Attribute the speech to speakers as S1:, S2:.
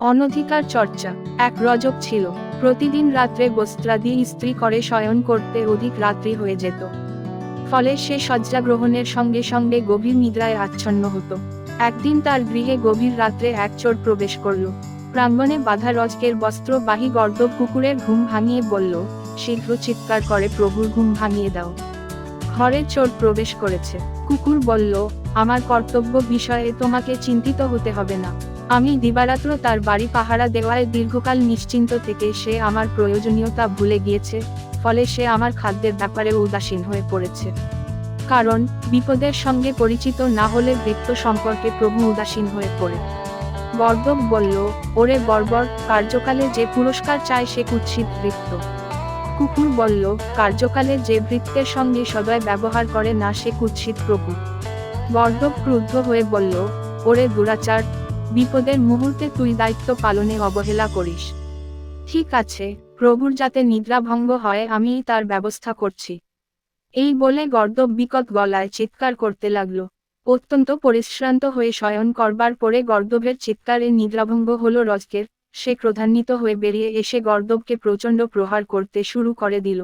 S1: অনধিকার চর্চা। এক রজক ছিল, প্রতিদিন রাত্রে বস্ত্রাদি ইস্ত্রি করে শয়ন করতে অধিক রাত্রি হয়ে যেত। ফলে সে শয্যা গ্রহণের সঙ্গে সঙ্গে গভীর নিদ্রায় আচ্ছন্ন হতো। একদিন তার গৃহে গভীর রাত্রে এক চোর প্রবেশ করল। প্রাঙ্গণে বাঁধা রজকের বস্ত্রবাহী গর্দভ কুকুরের ঘুম ভাঙিয়ে বলল, শীঘ্র চিৎকার করে প্রভুর ঘুম ভাঙিয়ে দাও। ঘরে চোর প্রবেশ করেছে। কুকুর বলল, আমার কর্তব্য বিষয়ে তোমাকে চিন্তিত হতে হবে না। আমি দিবারাত্র তার বাড়ি পাহারা দেওয়ায় দীর্ঘকাল নিশ্চিন্ত থেকে সে আমার প্রয়োজনীয়তা ভুলে গিয়েছে, ফলে সে আমার খাদ্যের ব্যাপারে উদাসীন হয়ে পড়েছে। কারণ বিপদের সঙ্গে পরিচিত না হলে বৃত্ত সম্পর্কে প্রভু উদাসীন হয়ে পড়ে। গর্দভ বলল, ওরে বর্বর, কার্যকালে যে পুরস্কার চায় সে কুৎসিত বৃত্ত। কুকুর বলল, কার্যকালে যে ভৃত্যের সঙ্গে সদয় ব্যবহার করে না সে কুৎসিত প্রভু। গর্দভ ক্রুদ্ধ হয়ে বলল, ওরে দুরাচার, বিপদের মুহূর্তে তুই দায়িত্ব পালনে অবহেলা করিস। ঠিক আছে, প্রভুর যাতে নিদ্রা ভঙ্গ হয় আমিই তার ব্যবস্থা করছি। এই বলে গর্দভ বিকট গলায় চিৎকার করতে লাগলো। অত্যন্ত পরিশ্রান্ত হয়ে শয়ন করবার পরে গর্দভের চিৎকারে নিদ্রাভঙ্গ হলো রজকের। সে ক্রোধান্বিত হয়ে বেরিয়ে এসে গর্দভকে প্রচণ্ড প্রহার করতে শুরু করে দিল।